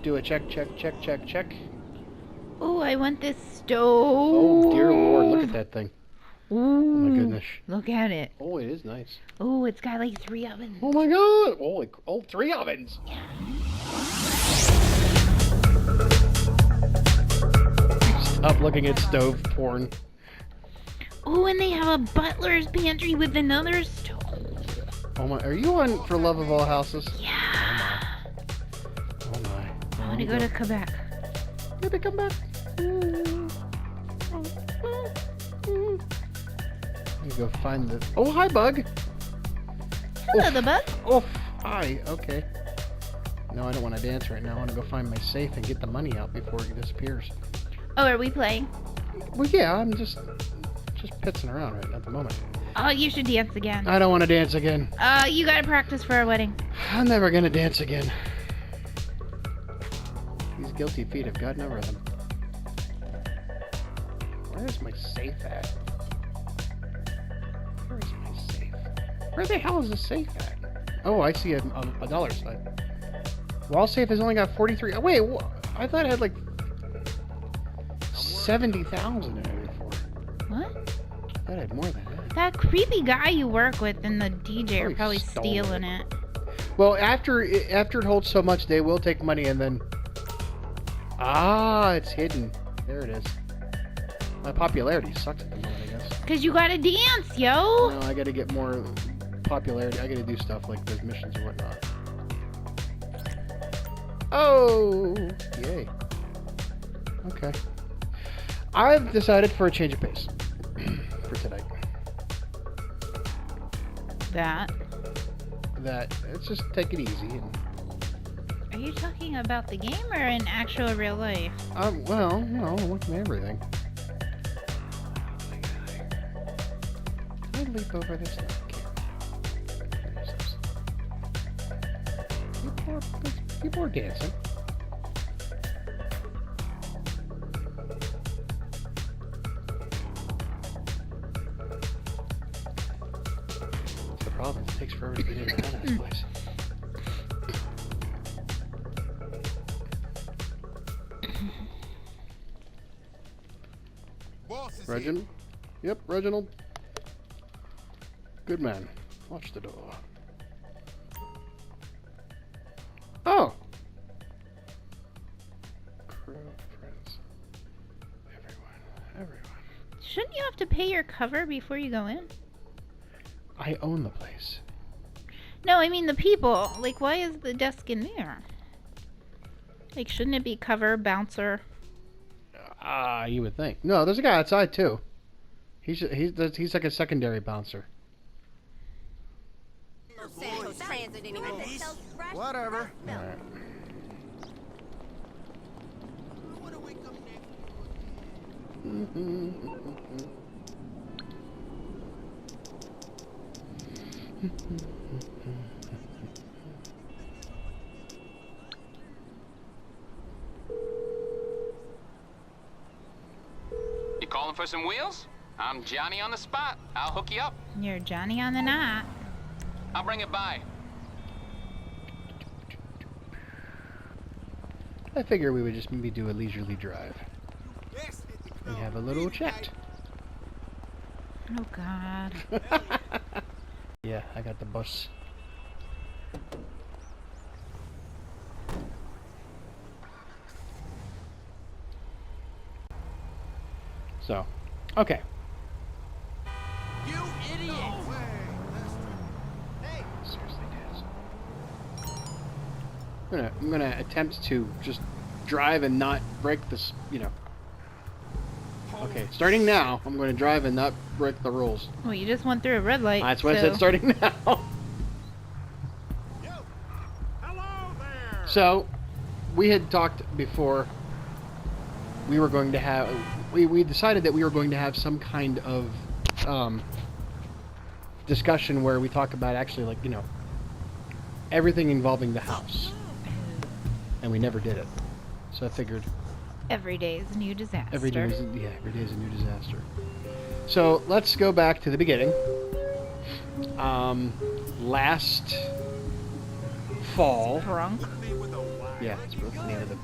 Do a check. Oh, I want this stove. Oh, dear Lord. Look at that thing. Ooh, Oh, my goodness. Look at it. Oh, it is nice. Oh, it's got like 3 ovens. Oh, my God. Holy, 3 ovens. Yeah. Stop looking at stove porn. Oh, and they have a butler's pantry with another stove. Oh, my. Are you on For Love of All Houses? Yeah. Oh, my. I want to go to Quebec. Maybe come back. Let me go find the... Oh, hi, Bug. Hello, Oof. the bug. Oh, hi. Okay. No, I don't want to dance right now. I want to go find my safe and get the money out before it disappears. Oh, are we playing? Well, yeah, I'm just pitsing around right at the moment. Oh, you should dance again. I don't want to dance again. You gotta practice for our wedding. I'm never going to dance again. These guilty feet have gotten over them. Where's my safe at? Where's my safe? Where the hell is the safe at? Oh, I see a dollar sign. Wall safe has only got 43. Oh, wait, I thought it had like 70,000 in it before. What? I thought it had more than that. That creepy guy you work with and the DJ are probably stole stealing it. Well, after it holds so much, they will take money and then... Ah, it's hidden. There it is. My popularity sucks at the moment, I guess. Cause you gotta dance, yo! No, I gotta get more popularity. I gotta do stuff like those missions and whatnot. Oh! Yay. Okay. I've decided for a change of pace. For tonight. That. Let's just take it easy. And, Are you talking about the game or in actual real life? well, no, look at everything. Can I leap over this? No, I can't. People are dancing. That's the problem. It takes forever to get in and out of this place. Reginald? Yep, Reginald. Good man. Watch the door. Oh! Crew, friends. Everyone. Shouldn't you have to pay your cover before you go in? I own the place. No, I mean the people. Like, why is the desk in there? Like, shouldn't it be cover, bouncer? You would think. No, there's a guy outside too. He's like a secondary bouncer. Whatever. All right. You calling for some wheels? I'm Johnny on the spot. I'll hook you up. You're Johnny on the knot. I'll bring it by. I figure we would just maybe do a leisurely drive and have a little chat. Oh, God. Yeah, I got the bus. So, okay. You idiot! Seriously, guys. I'm gonna attempt to just drive and not break this, Okay, starting now, I'm gonna drive and not break the rules. Well, you just went through a red light. That's what I said, starting now. Hello there! So, we had talked before. We were going to have. We decided that we were going to have some kind of discussion where we talk about actually, everything involving the house. And we never did it. So I figured Every day is a new disaster. every day is a new disaster. So let's go back to the beginning. Last fall. Drunk. Yeah, that's the name of the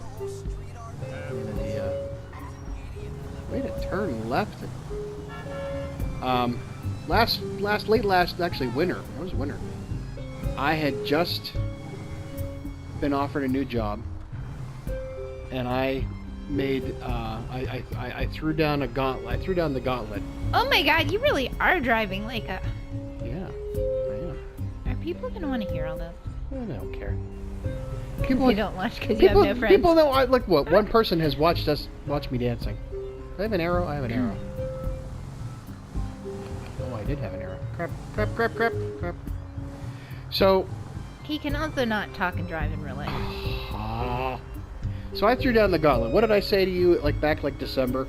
way to turn left. Actually winter. It was winter. I had just been offered a new job, and I made I threw down a gauntlet. I threw down the gauntlet. Oh my God, you really are driving like a. Yeah, I am. Are people gonna want to hear all this? Well, they don't care. You don't watch because you have no friends. People know. Look, what one person has watched me dancing. Do I have an arrow? I have an arrow. Oh, I did have an arrow. Crap. So. He can also not talk and drive in real life. So I threw down the gauntlet. What did I say to you back December?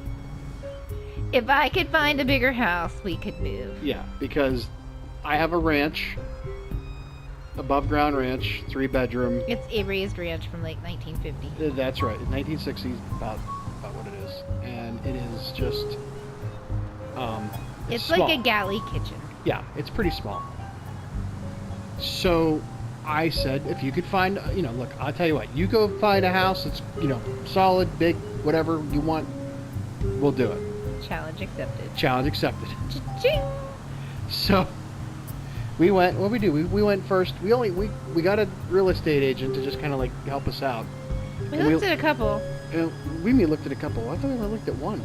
If I could find a bigger house, we could move. Yeah, because I have a ranch, above ground ranch, 3-bedroom. It's a raised ranch from like 1950. That's right, 1960s, about what it is, and it is just. It's small. like a galley kitchen. Yeah, it's pretty small. So I said, if you could find, look, I'll tell you what, you go find a house that's, solid, big, whatever you want, we'll do it. Challenge accepted. Challenge accepted. Ching. So we went. What we do? We went first. We got a real estate agent to just kind of help us out. We looked at a couple. We looked at a couple. I thought we only looked at one.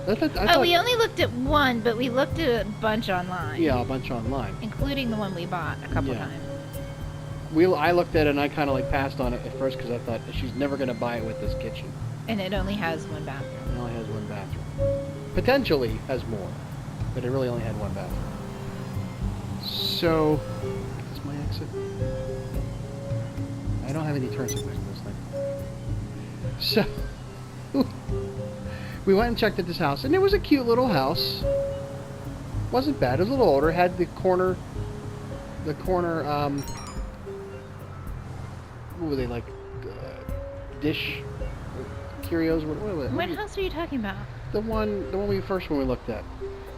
I thought, we only looked at one, but we looked at a bunch online. Yeah, a bunch online, including the one we bought a couple times. I looked at it and I kind of passed on it at first because I thought she's never going to buy it with this kitchen. And it only has one bathroom. It only has one bathroom. Potentially has more, but it really only had one bathroom. So, that's my exit. I don't have any turn signals in this thing. So, we went and checked at this house, and it was a cute little house. Wasn't bad. It was a little older. Had the corner, what were they dish curios? What house are you talking about? The one we looked at.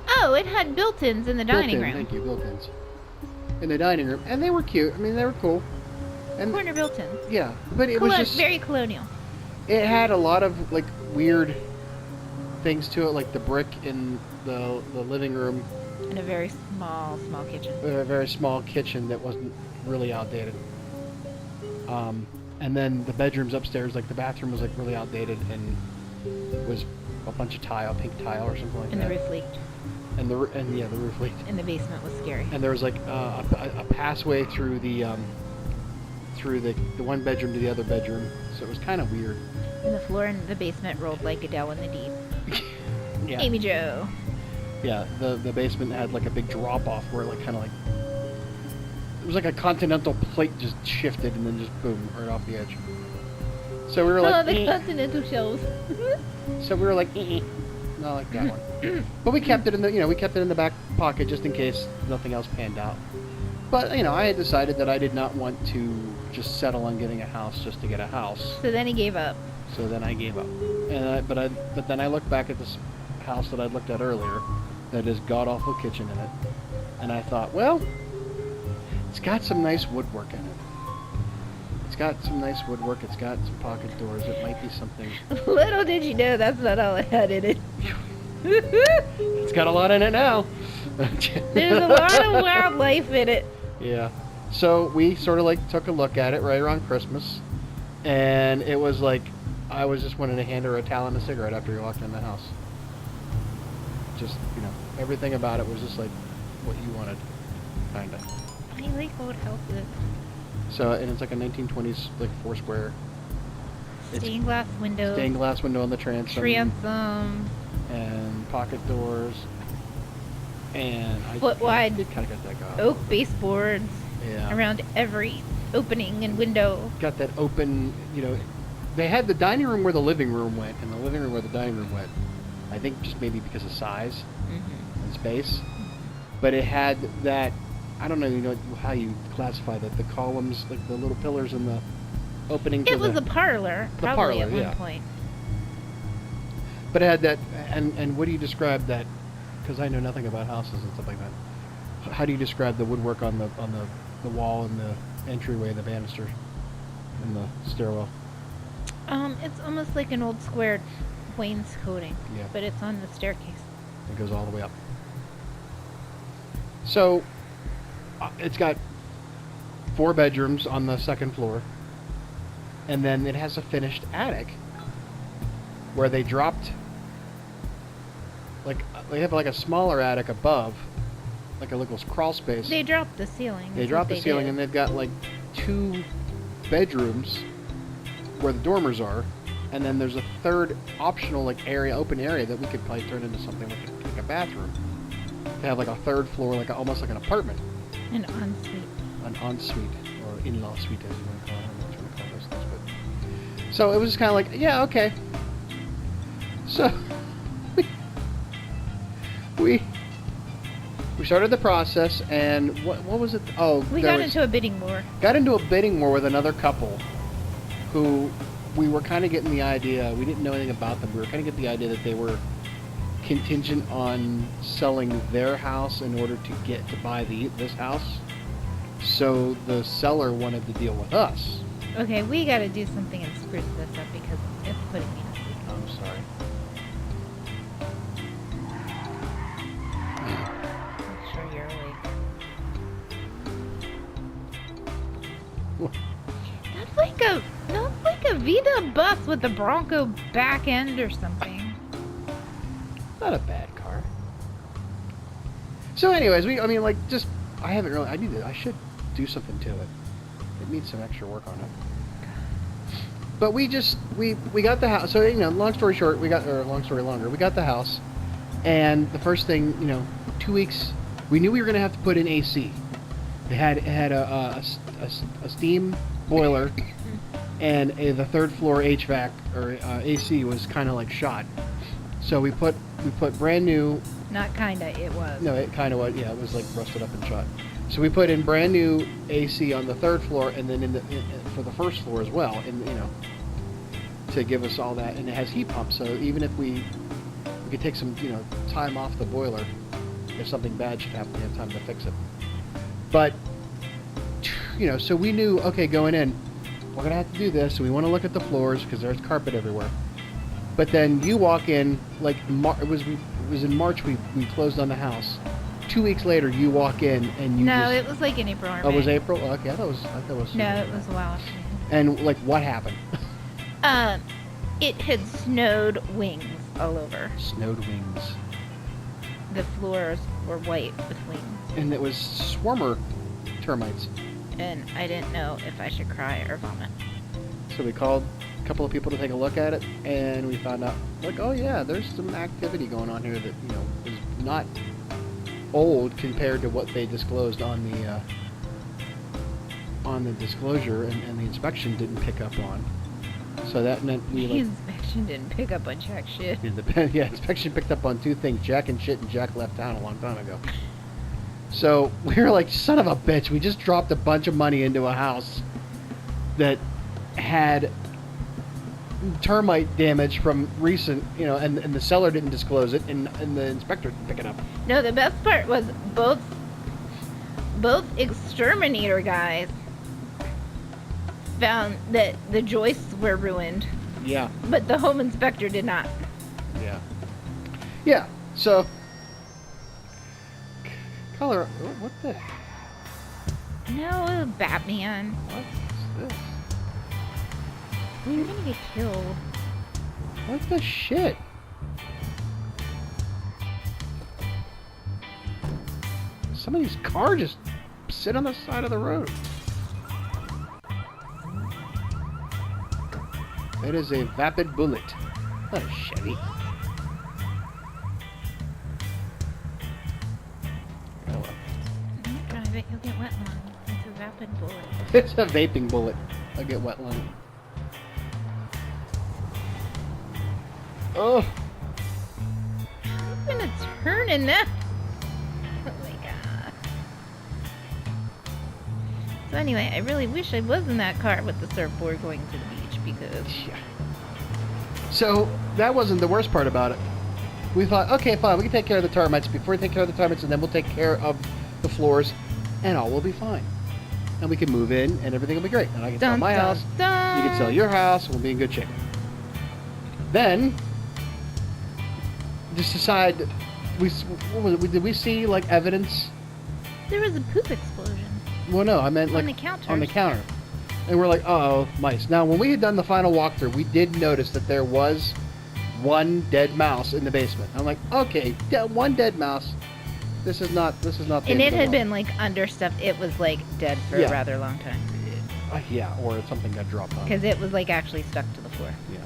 Oh, it had built-ins in the dining room. Thank you, built-ins. In the dining room, and they were cute. I mean, they were cool. And corner built-ins. Yeah, but it was just very colonial. It had a lot of weird things to it, like the brick in the living room. And a very small kitchen. A very small kitchen that wasn't really outdated. And then the bedrooms upstairs, the bathroom was really outdated and was a bunch of pink tile or something like that. And the roof leaked. And the roof leaked. And the basement was scary. And there was a passway through the one bedroom to the other bedroom, so it was kind of weird. And the floor in the basement rolled like Adele in the Deep. Yeah. Amy Jo. Yeah, the basement had a big drop off where it it was like a continental plate just shifted and then just boom right off the edge. So we were the continental shelves. So we were not like that one. But we kept it in the back pocket just in case nothing else panned out. But I had decided that I did not want to just settle on getting a house just to get a house. So then he gave up. So then I gave up. But then I looked back at this house that I'd looked at earlier that has god-awful kitchen in it. And I thought, well, it's got some nice woodwork in it. It's got some nice woodwork. It's got some pocket doors. It might be something. Little did you know that's not all it had in it. It's got a lot in it now. There's a lot of wildlife in it. Yeah. So we sort of took a look at it right around Christmas. And it was I was just wanting to hand her a towel and a cigarette after we walked in the house. Just, everything about it was just what you wanted, kind of. I like old houses. So, and it's a 1920s, 4-square. Stained glass windows. Stained glass window on the transom. And pocket doors. And foot wide. I kind of got that guy. Oak baseboards. Yeah. Around every opening and window. Got that open, they had the dining room where the living room went and the living room where the dining room went. I think just maybe because of size and space. But it had that, I don't know, how you classify that, the columns, the little pillars in the opening to It was a parlor, probably at one point. But it had that, and what do you describe that, because I know nothing about houses and stuff like that. How do you describe the woodwork on the wall and the entryway, the banister? in the stairwell? It's almost like an old square wainscoting, Yeah. but it's on the staircase. It goes all the way up. So, it's got 4 bedrooms on the second floor, and then it has a finished attic where they dropped, like, they have like a smaller attic above, like a little crawl space. They dropped the ceiling. They is dropped what the ceiling, did. and they've got like 2 bedrooms where the dormers are, and then there's a third optional like area, open area that we could probably turn into something like a bathroom. They have like a third floor, like almost like an apartment, An ensuite. an ensuite or in-law suite, as you want to call it. I don't know what you want to call those things, but so it was just kind of like, yeah, okay. So we started the process, and what was it? Oh, We got into a bidding war. got into a bidding war with another couple who we were kind of getting the idea, we didn't know anything about them, we were kind of getting the idea that they were contingent on selling their house in order to get to buy this house. So the seller wanted to deal with us. Okay, we gotta do something and spruce this up because it's putting me to sleep. I'm sorry. I'm sure you're awake. That's like a Vita bus with a Bronco back end or something. Not a bad car. So anyways, I should do something to it. It needs some extra work on it. But we got the house. So, long story short, long story longer, we got the house. And the first thing, 2 weeks, we knew we were going to have to put in AC. It had a steam boiler, and the third floor HVAC or AC was kind of like shot. So we put brand new. Not kinda, it was. No, it kind of was. Yeah, it was like rusted up and shot. So we put in brand new AC on the third floor, and then for the first floor as well, and to give us all that, and it has heat pumps. So even if we could take some time off the boiler, if something bad should happen, we have time to fix it. But so we knew, okay, going in, we're gonna have to do this. So we want to look at the floors because there's carpet everywhere. But then you walk in, like it was in March we closed on the house. 2 weeks later, you walk in and you. No, it was like in April or May. Oh, it was April? Okay, I thought it was. No, it was a while after. And like, what happened? It had snowed wings all over. Snowed wings. The floors were white with wings. And it was swarmer termites. And I didn't know if I should cry or vomit. So we called a couple of people to take a look at it, and we found out, like, oh yeah, there's some activity going on here that is not old compared to what they disclosed on the disclosure, and the inspection didn't pick up on. So that meant we The inspection didn't pick up on jack shit. inspection picked up on 2 things: Jack and shit, and Jack left town a long time ago. So we were like, son of a bitch, we just dropped a bunch of money into a house that had termite damage from recent, and the seller didn't disclose it, and the inspector didn't pick it up. No, the best part was both exterminator guys found that the joists were ruined, Yeah. but the home inspector did not. Yeah. Yeah. So, color. What the? No, Batman. What's this? You're gonna get killed. What the shit? Somebody's car just sit on the side of the road. It is a Vapid Bullet, not a Chevy. Oh well. Don't drive it, you'll get wet lung. It's a Vapid Bullet. It's a vaping bullet. I get wet lung. Oh. I'm gonna turn in that. Oh my god. So anyway, I really wish I was in that car with the surfboard going to the beach because Yeah. So that wasn't the worst part about it. We thought, okay, fine, we can take care of the termites before we take care of the termites, and then we'll take care of the floors, and all will be fine. and we can move in, and everything will be great. And I can sell Dun, my dun, house, dun. you can sell your house, and we'll be in good shape. Then, just decide, did we see, like, evidence? There was a poop explosion. Well, no, I meant, like, On the counter. on the counter. And we're like, uh-oh, mice. Now, when we had done the final walkthrough, we did notice that there was one dead mouse in the basement. I'm like, okay, one dead mouse. This is not the And end of it the had world. been like understuffed. It was like dead for Yeah. a rather long time. Yeah, or something got dropped on it. Because it was like actually stuck to the floor. Yeah.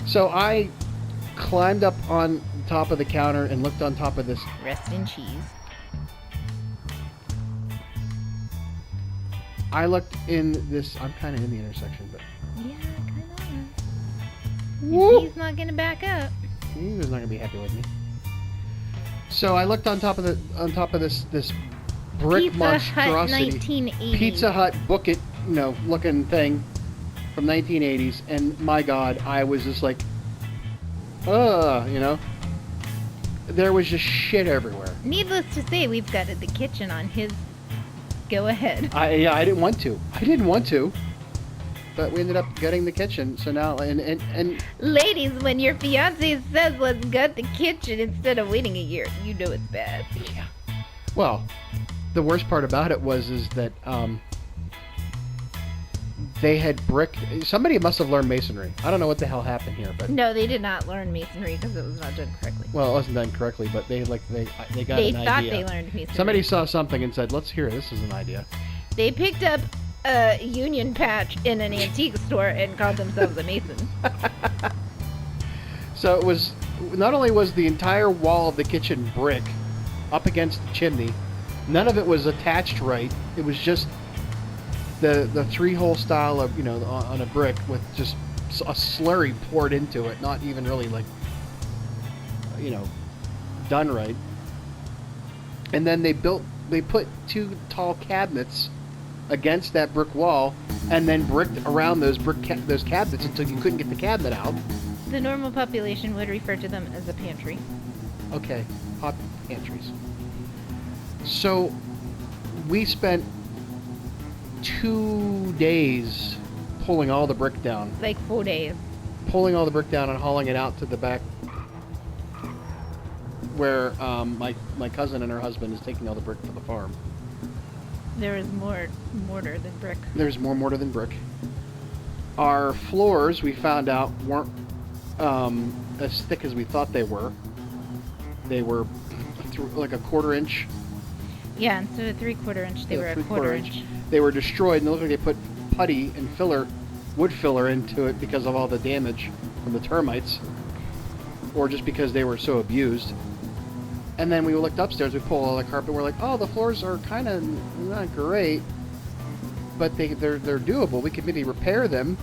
So I climbed up on top of the counter and looked on top of this. Rest in cheese. I looked in this. I'm kind of in the intersection, but Yeah, kind of. Whoop. He's not gonna back up. he was not gonna be happy with me. So I looked on top of this brick Pizza Hut monstrosity. 1980. Pizza Hut book it, looking thing from 1980s, and my God, I was just like, there was just shit everywhere. Needless to say, we've gutted the kitchen on his go ahead. I didn't want to, but we ended up gutting the kitchen. So now, and Ladies, when your fiance says let's gut the kitchen instead of waiting a year, you know it's bad. yeah. Well, the worst part about it is that they had bricked. Somebody must have learned masonry. I don't know what the hell happened here, but No, they did not learn masonry because it was not done correctly. well, it wasn't done correctly. But they got They an thought idea. they learned masonry. Somebody saw something and said, "Let's hear it. This is an idea." They picked up a union patch in an antique store and called themselves a mason. So it was not only was the entire wall of the kitchen brick up against the chimney, none of it was attached right. It was just the three-hole style of on a brick with just a slurry poured into it, not even really like done right. And then they put two tall cabinets against that brick wall, and then bricked around those cabinets until you couldn't get the cabinet out. The normal population would refer to them as a pantry. Okay, hot pantries. So we spent 2 days pulling all the brick down, Like 4 days. and hauling it out to the back where my cousin and her husband is taking all the brick to the farm. There was more mortar than brick. There's more mortar than brick. Our floors, we found out, weren't as thick as we thought they were. They were like a 1/4 inch. Yeah, instead of 3/4 inch, they were a 1/4 inch. They were destroyed, and it looked like they put putty and wood filler into it because of all the damage from the termites, or just because they were so abused. And then we looked upstairs, we pulled all the carpet, we're like, oh, the floors are kind of not great, but they're doable. We could maybe repair them.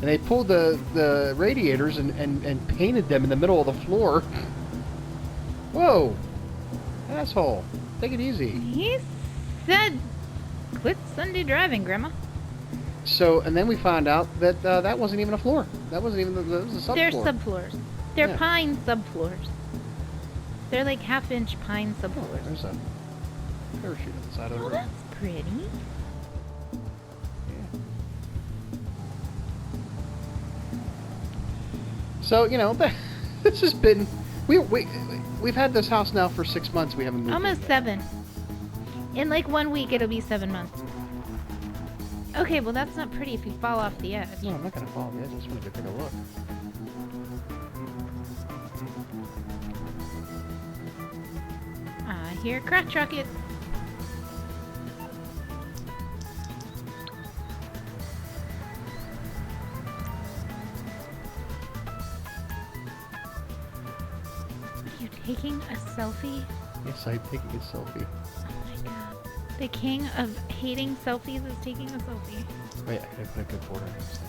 And they pulled the radiators and painted them in the middle of the floor. Whoa, asshole, take it easy. He said, quit Sunday driving, Grandma. So, and then we found out that that wasn't even a floor. That wasn't even that was a subfloor. They're subfloors. They're Yeah. pine subfloors. They're like 1/2 inch pine Oh, subfloors. there's a parachute on the side of the Oh, room. that's pretty. Yeah. So this has been we've had this house now for 6 months. We haven't moved. Almost in yet. 7. In like 1 week, it'll be 7 months. Okay, well that's not pretty if you fall off the edge. No, I'm not gonna follow the edge. I just wanted to take a look. I hear crotch rocket. Are you taking a selfie? Yes, I'm taking a selfie. Oh my god. The king of hating selfies is taking a selfie. Wait, I gotta put a good border on this thing.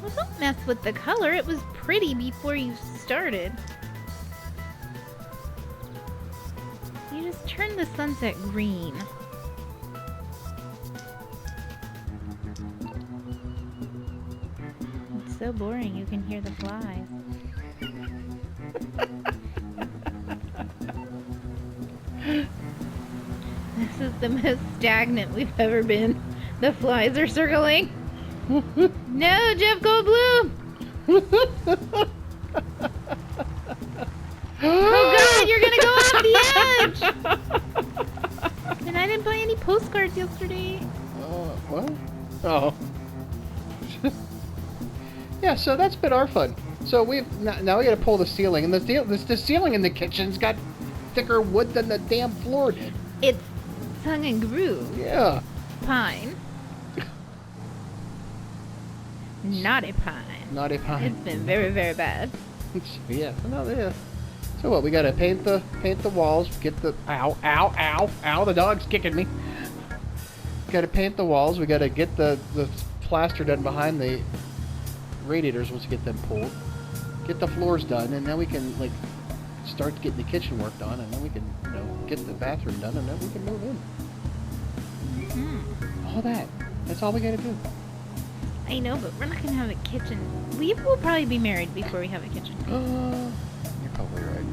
Well, don't mess with the color. It was pretty before you started. You just turned the sunset green. It's so boring you can hear the flies. This is the most stagnant we've ever been. The flies are circling. No, Jeff Goldblum! Oh God, you're gonna go off the edge! And I didn't buy any postcards yesterday. What? Oh. Yeah, so that's been our fun. So now we gotta pull the ceiling, and the ceiling in the kitchen's got thicker wood than the damn floor did. It's tongue and groove. Yeah. Pine. Not a pine. Not a pine. It's been very, very bad. Yeah. No, yeah. So what? We gotta paint the walls. Get the ow! The dog's kicking me. Gotta paint the walls. We gotta get the plaster done behind the radiators once we get them pulled. Get the floors done, and then we can like start getting the kitchen work done, and then we can get the bathroom done, and then we can move in. All that. That's all we gotta do. I know, but we're not gonna have a kitchen. We will probably be married before we have a kitchen. You're probably right.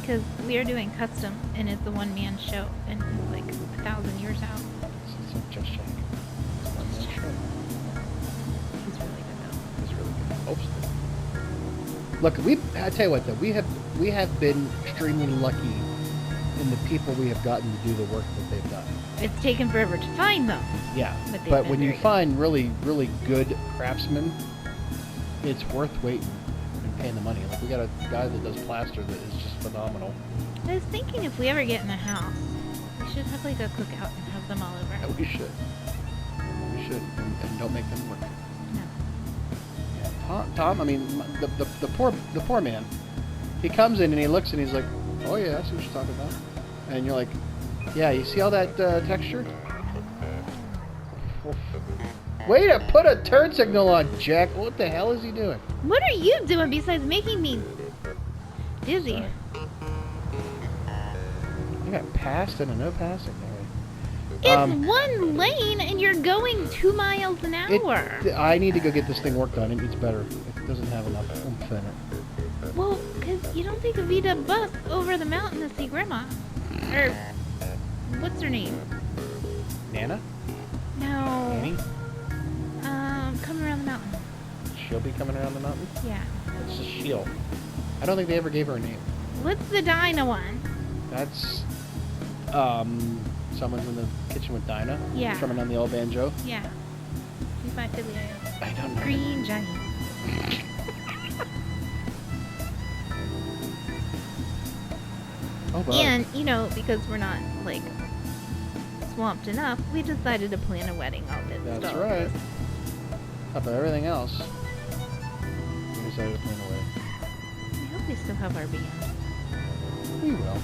Because we are doing custom, and it's a one-man show, and it's like 1,000 years out. So just check. He's really good though. It's really good. Hope so. Look, I tell you what though, we have been extremely lucky in the people we have gotten to do the work that they've done. It's taken forever to find them. Yeah, But they've but been when you very good. find really, really good craftsmen, it's worth waiting and paying the money. Like we got a guy that does plaster that is just phenomenal. I was thinking if we ever get in a house, we should have like a cookout and have them all over. Yeah, we should. We should, and don't make them work. No. Yeah, Tom. I mean, the poor man. He comes in and he looks and he's like, "Oh yeah, I see what you're talking about." And you're like, "Yeah, you see all that texture?" Way to put a turn signal on, Jack. What the hell is he doing? What are you doing besides making me dizzy? Sorry. You got passed and a no passing there. It's one lane and you're going 2 miles an hour. I need to go get this thing worked on. It needs better. It doesn't have enough oomph in it. Well, because you don't take a VW bus over the mountain to see Grandma. Or, what's her name? Nana? No. Annie? Coming around the mountain. She'll be coming around the mountain? Yeah. It's a shield. I don't think they ever gave her a name. What's the Dinah one? That's, someone's in the kitchen with Dinah. Yeah. Strumming on the old banjo. Yeah. She's my fiddler. I don't know. Green Johnny. Oh, wow. And, because we're not, like, swamped enough, we decided to plan a wedding all this That's stuff. right. Top of everything else, we decided to plan a wedding. I hope we still have our band. We will.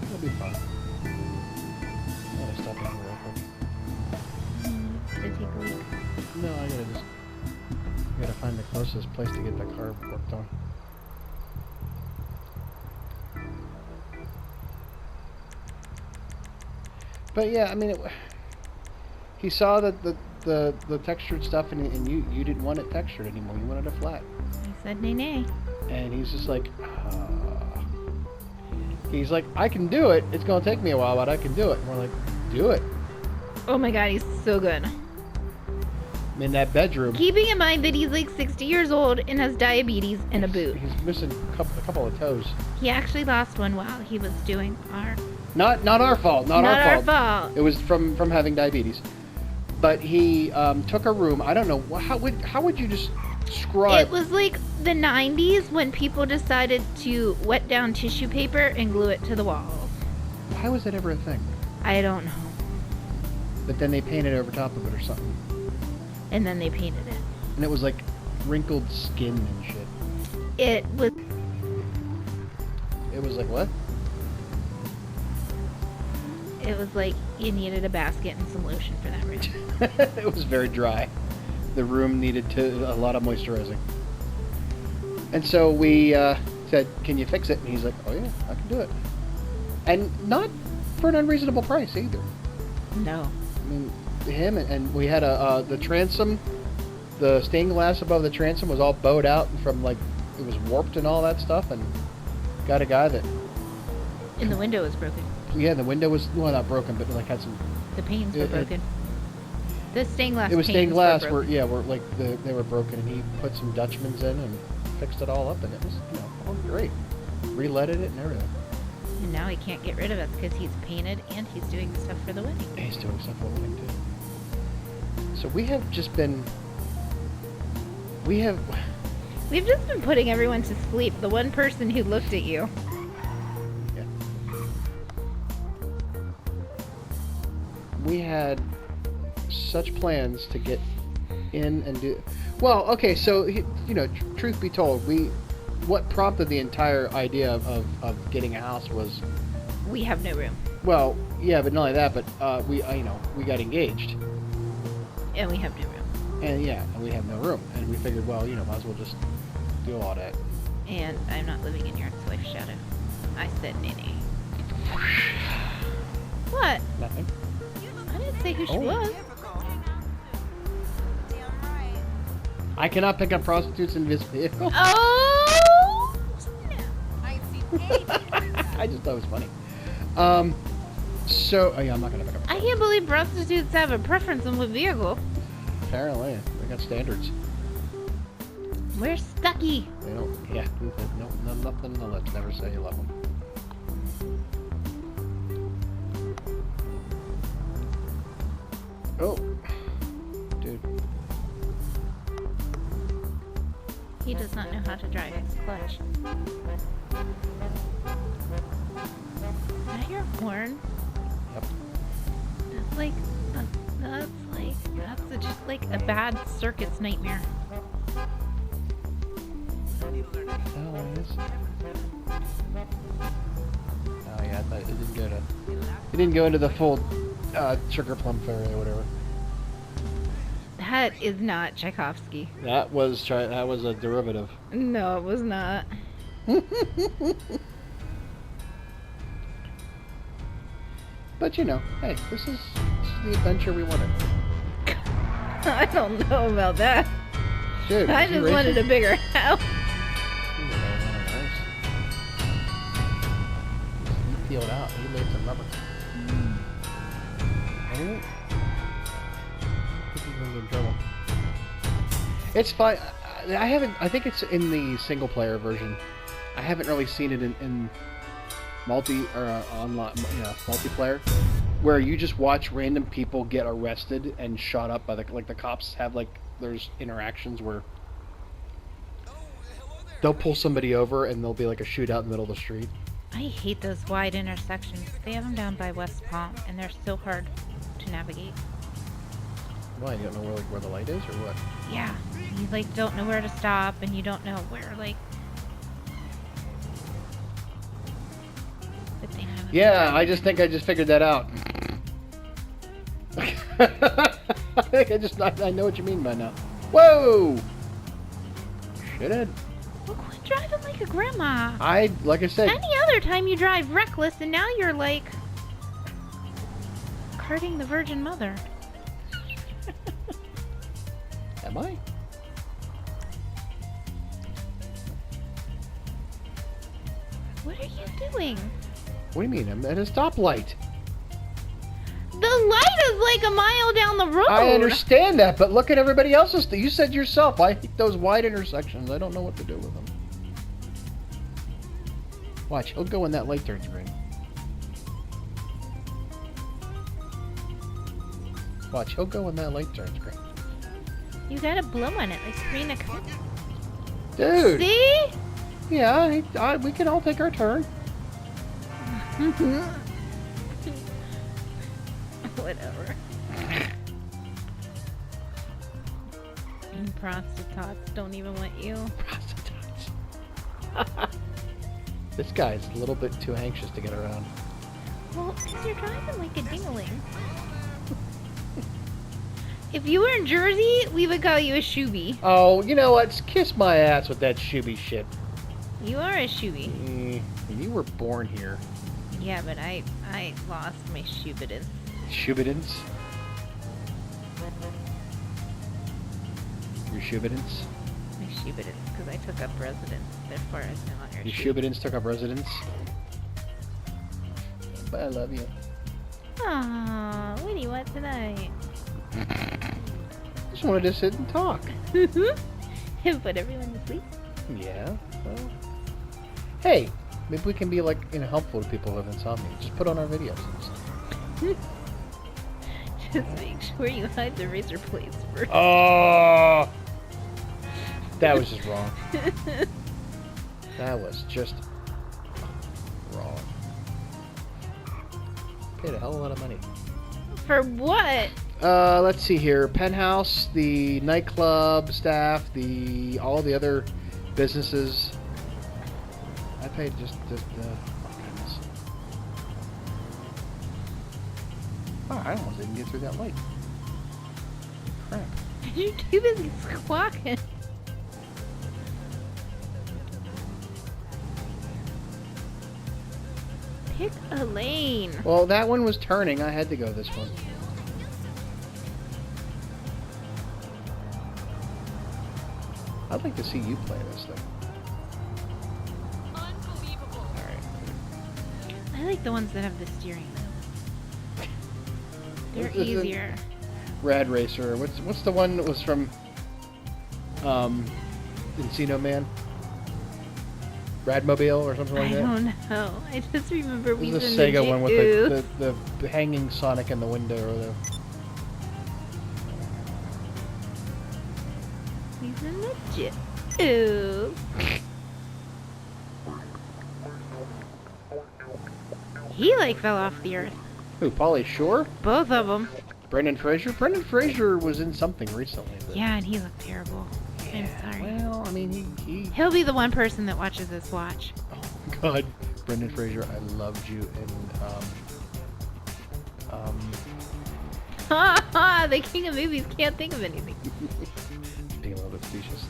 It'll be fun. I'm gonna stop in here real quick. To take a leak. No, I gotta find the closest place to get the car worked on. But yeah, I mean, he saw that the textured stuff, and you didn't want it textured anymore. You wanted it flat. I said nay nay. And he's just like, he's like, I can do it. It's gonna take me a while, but I can do it. And we're like, do it. Oh my god, he's so good. I'm in that bedroom. Keeping in mind that he's like 60 years old and has diabetes and a boot. He's missing a couple of toes. He actually lost one while he was doing our... Not our fault. Not our fault. fault. It was from having diabetes. But he took a room. I don't know how would you describe? It was like the 90s when people decided to wet down tissue paper and glue it to the walls. Why was that ever a thing? I don't know. But then they painted over top of it or something, And then they painted it. and it was like wrinkled skin and shit. It was... It was like what? It was like you needed a basket and some lotion for that room. It was very dry. The room needed a lot of moisturizing. And so we said, "Can you fix it?" And he's like, "Oh yeah, I can do it." And not for an unreasonable price either. No. I mean, him and we had the transom, the stained glass above the transom was all bowed out and from like it was warped and all that stuff, and got a guy that And the window was broken. Yeah, the window was well not broken, but like had some. The panes were broken. The stained glass. It was stained glass. Were Were they were broken, and he put some Dutchmans in and fixed it all up, and it was all great. Reletted it and everything. And now he can't get rid of us because he's painted and he's doing stuff for the wedding. And he's doing stuff for the wedding too. So we have just been. We've just been putting everyone to sleep. The one person who looked at you. Yeah. We had such plans to get in and do. Well, okay, so truth be told, what prompted the entire idea of getting a house was. We have no room. Well, yeah, but not only that, but we got engaged. And we have no room. And we have no room, and we figured, well, might as well just do all that. And I'm not living in your ex-wife's shadow. I said Nene. What? Nothing. I didn't say who she was. I cannot pick up prostitutes in this vehicle. Oh! I just thought it was funny. So, I'm not gonna pick up. I can't believe prostitutes have a preference on what vehicle. Apparently, they got standards. Where's Stucky? They don't. Yeah, no, nothing. No, let's never say you love them. Oh, dude. He does not know how to drive his clutch. Is that your horn? Yep. That's just like a bad circus nightmare. Oh, it is. Oh yeah, I thought it didn't go into the full sugar plum fairy or whatever. That is not Tchaikovsky. That was a derivative. No, it was not. But hey, this is the adventure we wanted. I don't know about that. Dude, I just wanted a bigger house. He peeled out. He made some rubber. I think he's gonna get in trouble. It's fine. I haven't. I think it's in the single player version. I haven't really seen it in online, multiplayer, where you just watch random people get arrested and shot up by the cops have there's interactions where they'll pull somebody over and there'll be like a shootout in the middle of the street. I hate those wide intersections. They have them down by West Palm, and they're so hard to navigate. Why? You don't know where the light is, or what? Yeah, you don't know where to stop, and you don't know where But they have Yeah, I think I just figured that out. I know what you mean by now. Whoa! Shithead. Well, quit driving like a grandma. Like I said. Any other time you drive reckless, and now you're carting the Virgin Mother. Am I? What are you doing? What do you mean? I'm at a stoplight. The light is like a mile down the road. I understand that, but look at everybody else's. You said yourself, I hate those wide intersections. I don't know what to do with them. Watch, he'll go when that light turns green. Watch, he'll go when that light turns green. You gotta blow on it like Serena. Dude! See? Yeah, we can all take our turn. Whatever. And prostitutes don't even want you. Prostitutes. This guy's a little bit too anxious to get around. Well, because you're driving like a dingling. If you were in Jersey, we would call you a shooby. Oh, you know what? Kiss my ass with that shooby shit. You are a shooby. You were born here. Yeah, but I lost my shoobidence. Shoobidence? Your shoobidence? My shoobidence, because I took up residence. Therefore, I was no longer a Your shooby. shoobidence took up residence? but I love you. Aw, what do you want tonight? Just wanted to sit and talk. And put everyone to sleep? Yeah. Well, hey, maybe we can be like helpful to people who have insomnia. Just put on our videos. Just make sure you hide the razor blades first. Oh, that was just wrong. That was just wrong. Paid a hell of a lot of money. For what? Let's see here. Penthouse, the nightclub staff, all the other businesses. I paid just oh goodness. Oh, I almost didn't get through that light. Crap. You're too busy squawking. Pick a lane. Well, that one was turning. I had to go this one. I'd like to see you play this thing. Unbelievable. Alright. I like the ones that have the steering wheel. They're This isn't- easier. Rad Racer. What's the one that was from Encino Man? Radmobile or something like I that? don't know. I just remember we There's was a in the Sega one with Jeep. the hanging Sonic in the window or the. He's in the Jeep. Ooh. He like fell off the earth. Who? Pauly Shore? Both of them. Brendan Fraser? Brendan Fraser was in something recently. But Yeah, and he looked terrible. I'm yeah, sorry. Well, I mean, he. He'll be the one person that watches this watch. Oh God, Brendan Fraser, I loved you in Ha ha! The king of movies can't think of anything. being a little bit facetious.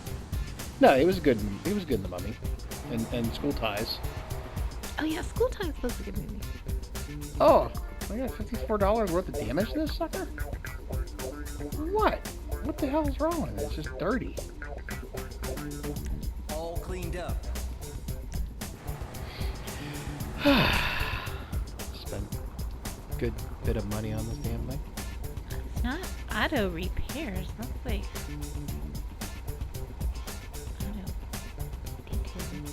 No, he was good. He was good in The Mummy, and School Ties. Oh yeah, School Time was a good movie. Oh, I got $54 worth of damage to this sucker? What? What the hell is wrong with it? It's just dirty. All cleaned up. Spent a good bit of money on this damn thing. It's not auto repairs. That's like auto detailing.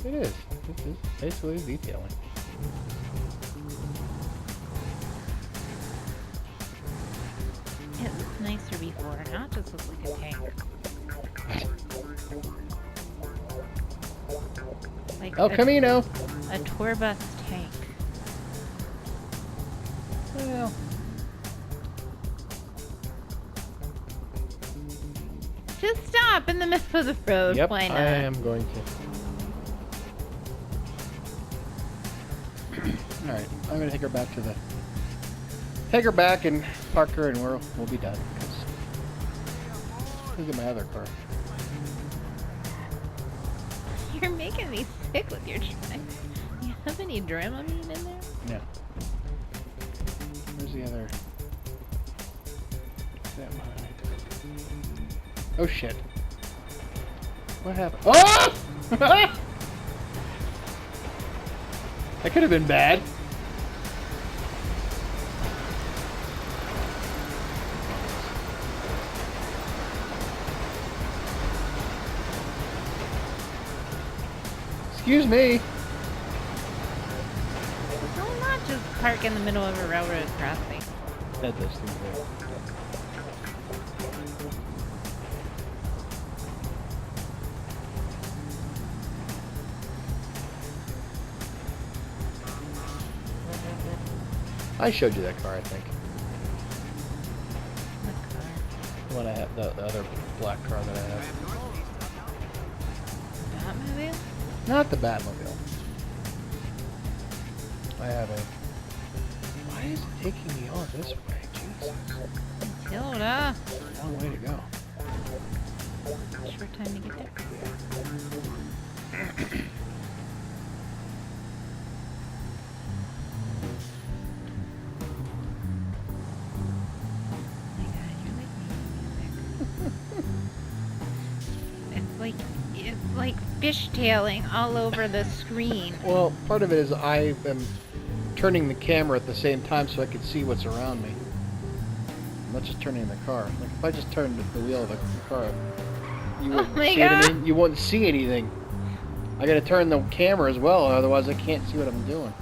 It is. It is basically detailing. It looked nicer before. Now it just looks like a tank. Like El a, Camino. a tour bus tank. Well, Just stop in the middle of the road. yep, Why not? I am going to. All right, I'm gonna take her back and park her, and we'll be done. 'Cause look at my other car. You're making me sick with your drive. You have any Dramamine in there? No. Where's the other? That one. Oh shit! What happened? Oh! That could have been bad. Excuse me. Will not just park in the middle of a railroad crossing. That does seem good. I showed you that car, I think. What car? The one I have, the other black car that I have. Batmobile? Not the Batmobile. I have a. Why is it taking me all this way? Jesus. Matilda. Long way to go. Short time to get there. My God, you're like making music. It's like fishtailing all over the screen. Well, part of it is I am turning the camera at the same time so I could see what's around me. I'm not just turning the car. Like if I just turned the wheel of the car, you wouldn't my see God. anything. You wouldn't see anything. I gotta turn the camera as well, otherwise I can't see what I'm doing.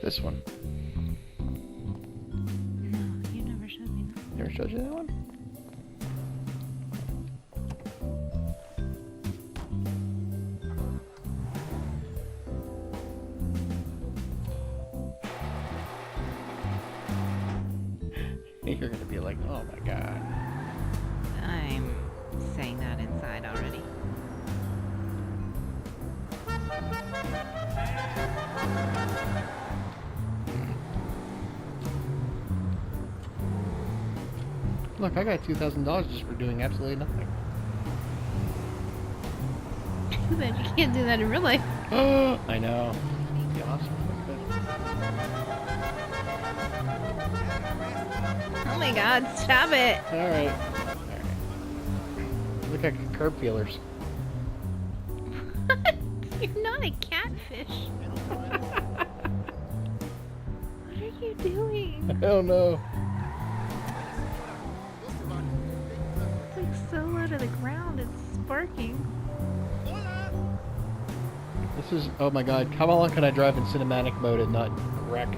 This one. No, you never showed me that. Never showed you that one? You're gonna be like, oh my god. I'm saying that inside already. Look, I got $2,000 just for doing absolutely nothing. Too bad you can't do that in real life. I know. It'd be awesome if Oh my god, stop it. I could. Alright. Look like curb peelers. You're not a catfish. What are you doing? I don't know. It's like so out of the ground, it's sparking. This is, oh my god, how long can I drive in cinematic mode and not wreck?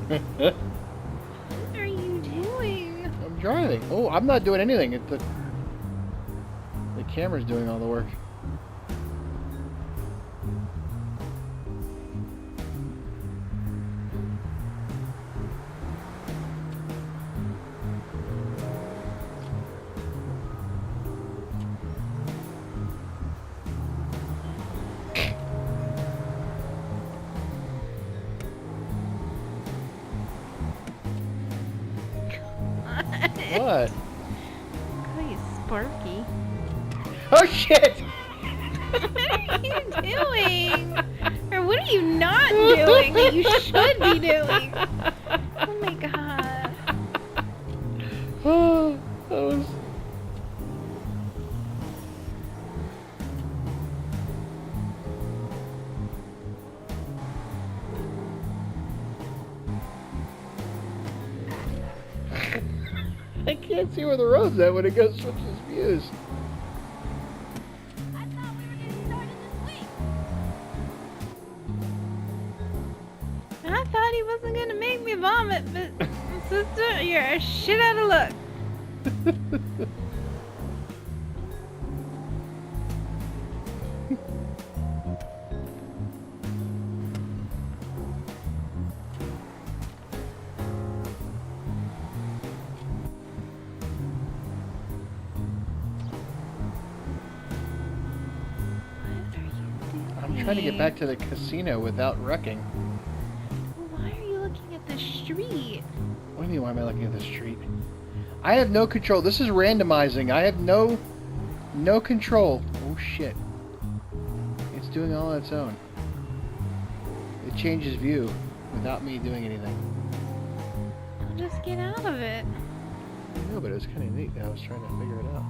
What are you doing? I'm driving. Oh, I'm not doing anything. The camera's doing all the work. What? Oh, you sparky. Oh shit! What are you doing? Or what are you not doing that you should be doing? Oh my god. Oh, that was... I can't see where the road's at when it goes switches views. I thought we were getting started this week. I thought he wasn't gonna make me vomit, but sister, you're a shit out of luck. I'm trying to get back to the casino without wrecking. Why are you looking at the street? What do you mean, why am I looking at the street? I have no control. This is randomizing. I have no control. Oh shit. It's doing all on its own. It changes view without me doing anything. I'll just get out of it. I know, but it was kind of neat. I was trying to figure it out.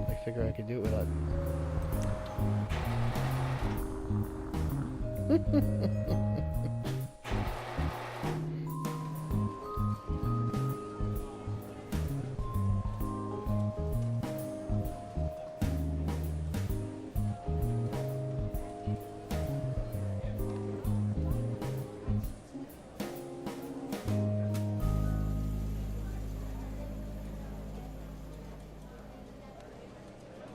I figure I could do it without...